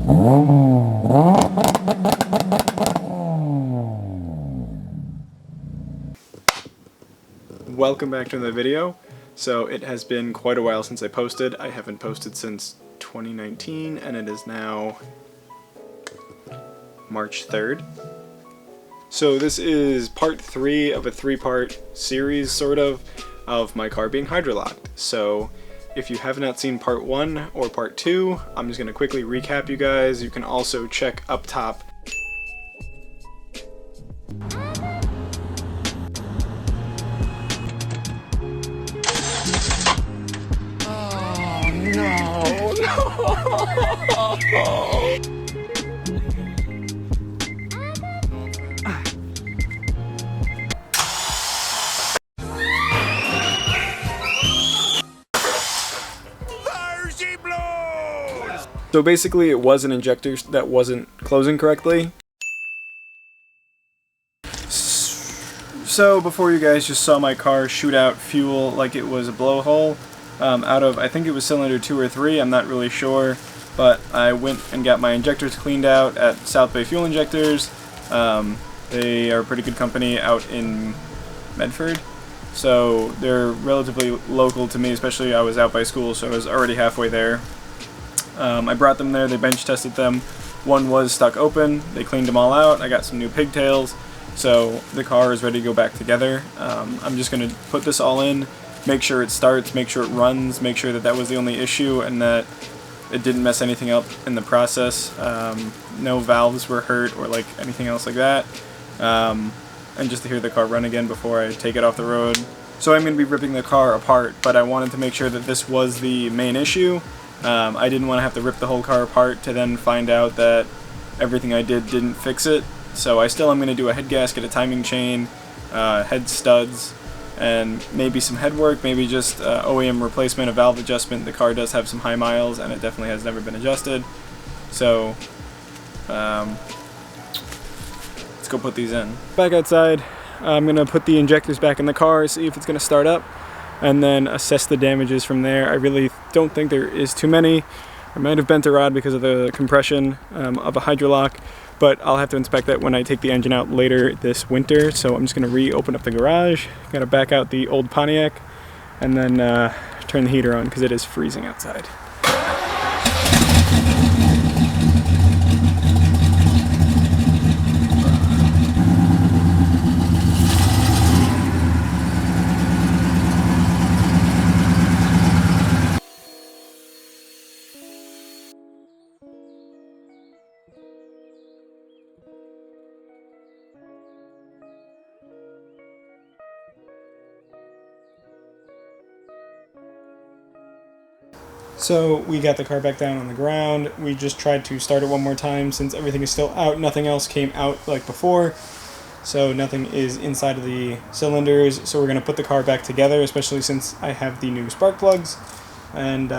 Welcome back to another video. So it has been quite a while since I posted. I haven't posted since 2019 and it is now March 3rd. So this is part 3 of a 3-part series sort of my car being hydrolocked. So if you have not seen part 1 or part 2, I'm just going to quickly recap you guys. You can also check up top. So basically it was an injector that wasn't closing correctly. So before you guys just saw my car shoot out fuel like it was a blowhole out of, I think it was cylinder 2 or 3, I'm not really sure, but I went and got my injectors cleaned out at South Bay Fuel Injectors. They are a pretty good company out in Medford, so they're relatively local to me, especially I was out by school, so I was already halfway there. I brought them there, they bench tested them. One was stuck open, they cleaned them all out, I got some new pigtails, so the car is ready to go back together. I'm just going to put this all in, make sure it starts, make sure it runs, make sure that that was the only issue and that it didn't mess anything up in the process. No valves were hurt or like anything else like that. And just to hear the car run again before I take it off the road. So I'm going to be ripping the car apart, but I wanted to make sure that this was the main issue. I didn't want to have to rip the whole car apart to then find out that everything I did didn't fix it. So I still am going to do a head gasket, a timing chain, head studs, and maybe some head work, maybe just OEM replacement, a valve adjustment. The car does have some high miles and it definitely has never been adjusted. So let's go put these in. Back outside, I'm going to put the injectors back in the car, see if it's going to start up, and then assess the damages from there. I really don't think there is too many. I might have bent a rod because of the compression of a hydrolock, but I'll have to inspect that when I take the engine out later this winter. So I'm just going to reopen up the garage, got to back out the old Pontiac, and then turn the heater on because it is freezing outside. So we got the car back down on the ground. We just tried to start it one more time since everything is still out. Nothing else came out like before. So nothing is inside of the cylinders. So we're going to put the car back together, especially since I have the new spark plugs. And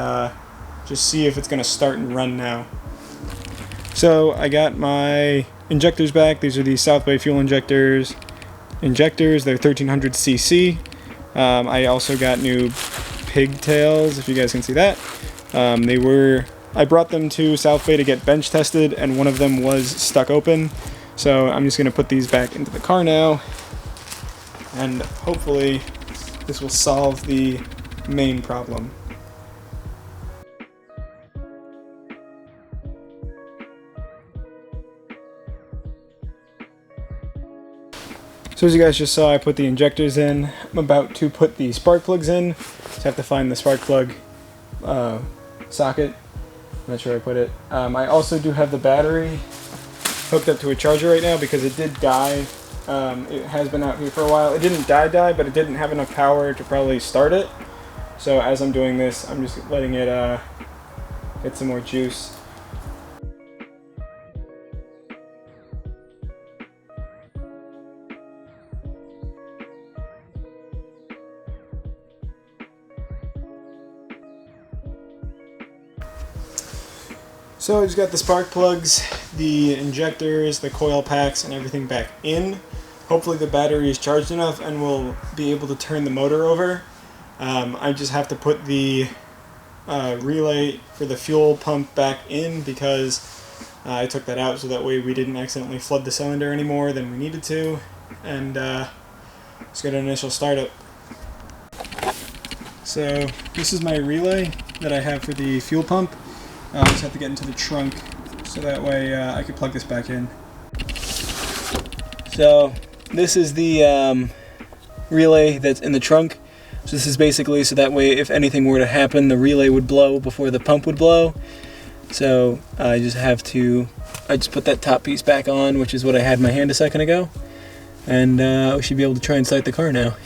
just see if it's going to start and run now. So I got my injectors back. These are the South Bay Fuel Injectors. They're 1300cc. I also got new pigtails, if you guys can see that. I brought them to South Bay to get bench tested, and one of them was stuck open. So I'm just going to put these back into the car now, and hopefully this will solve the main problem. So as you guys just saw, I put the injectors in. I'm about to put the spark plugs in. Just have to find the spark plug socket. I'm not sure where I put it. I also do have the battery hooked up to a charger right now because it did die. It has been out here for a while. It didn't die, but it didn't have enough power to probably start it. So as I'm doing this, I'm just letting it get some more juice. So I just got the spark plugs, the injectors, the coil packs, and everything back in. Hopefully the battery is charged enough and we'll be able to turn the motor over. I just have to put the relay for the fuel pump back in because I took that out so that way we didn't accidentally flood the cylinder any more than we needed to, and let's get an initial startup. So this is my relay that I have for the fuel pump. I just have to get into the trunk so that way I can plug this back in. So this is the relay that's in the trunk. So this is basically so that way if anything were to happen, the relay would blow before the pump would blow. So I just put that top piece back on, which is what I had in my hand a second ago, and we should be able to try and start the car now.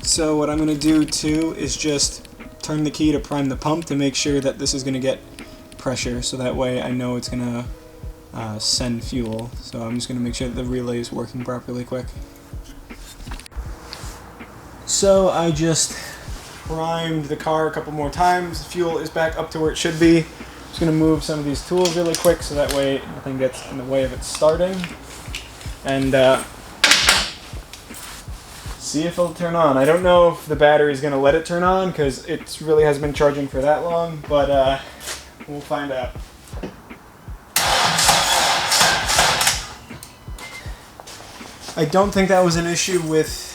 So what I'm going to do too is just turn the key to prime the pump to make sure that this is going to get pressure, so that way I know it's going to send fuel. So I'm just going to make sure that the relay is working properly quick. So I just primed the car a couple more times. The fuel is back up to where it should be. Just going to move some of these tools really quick so that way nothing gets in the way of it starting. And see if it'll turn on. I don't know if the battery is going to let it turn on because it really hasn't been charging for that long, but we'll find out. I don't think that was an issue with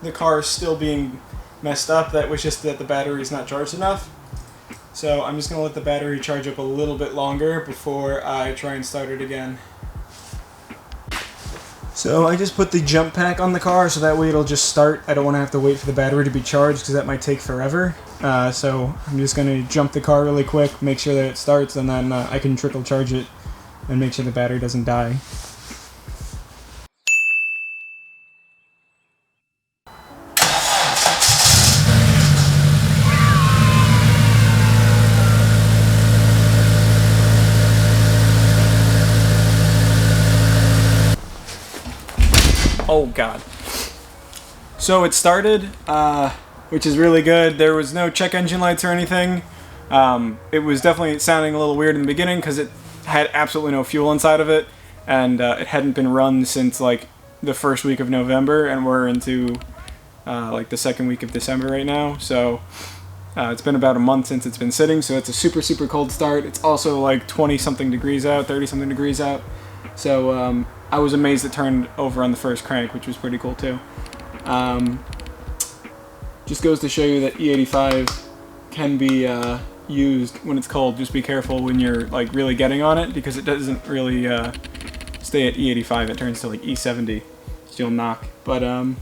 the car still being messed up. That was just that the battery is not charged enough. So I'm just going to let the battery charge up a little bit longer before I try and start it again. So I just put the jump pack on the car so that way it'll just start. I don't want to have to wait for the battery to be charged because that might take forever. So I'm just going to jump the car really quick, make sure that it starts, and then I can trickle charge it and make sure the battery doesn't die. Oh god. So it started, which is really good. There was no check engine lights or anything. It was definitely sounding a little weird in the beginning because it had absolutely no fuel inside of it, and it hadn't been run since like the first week of November, and we're into like the second week of December right now. So it's been about a month since it's been sitting, so it's a super cold start. It's also like 20 something degrees out, 30 something degrees out. So I was amazed it turned over on the first crank, which was pretty cool too. Just goes to show you that E85 can be used when it's cold. Just be careful when you're like really getting on it, because it doesn't really stay at E85. It turns to like E70, so you'll knock. But I'm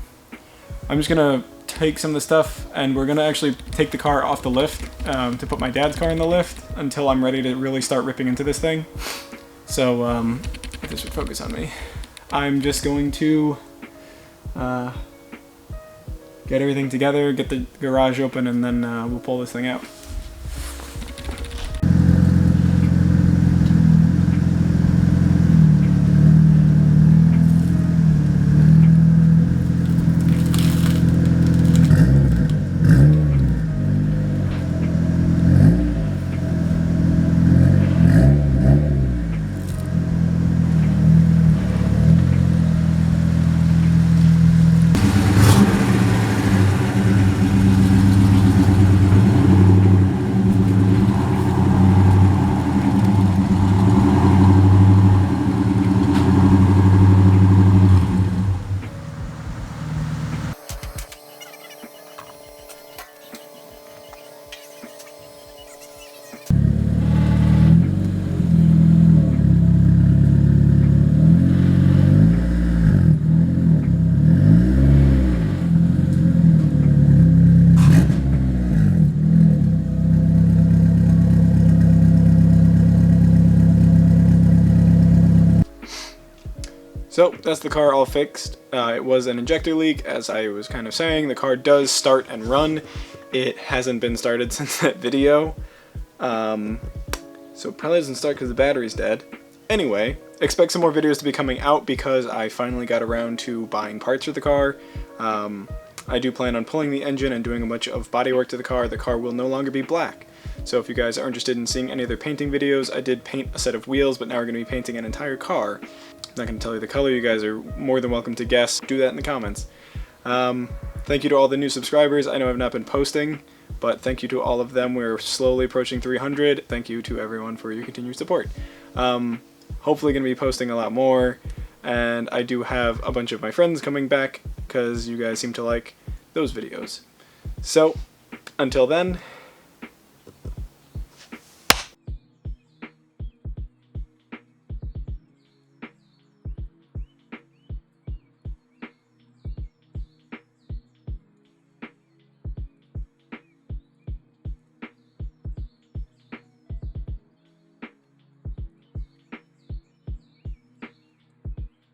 just gonna take some of the stuff, and we're gonna actually take the car off the lift to put my dad's car in the lift until I'm ready to really start ripping into this thing. So if this would focus on me, I'm just going to get everything together, get the garage open, and then we'll pull this thing out. So that's the car all fixed. It was an injector leak, as I was kind of saying. The car does start and run. It hasn't been started since that video. So it probably doesn't start because the battery's dead. Anyway, expect some more videos to be coming out because I finally got around to buying parts for the car. I do plan on pulling the engine and doing a bunch of bodywork to the car. The car will no longer be black. So if you guys are interested in seeing any other painting videos, I did paint a set of wheels, but now we're going to be painting an entire car. I'm not going to tell you the color. You guys are more than welcome to guess. Do that in the comments. Thank you to all the new subscribers. I know I've not been posting, but thank you to all of them. We're slowly approaching 300. Thank you to everyone for your continued support. Hopefully going to be posting a lot more, and I do have a bunch of my friends coming back because you guys seem to like those videos. So until then,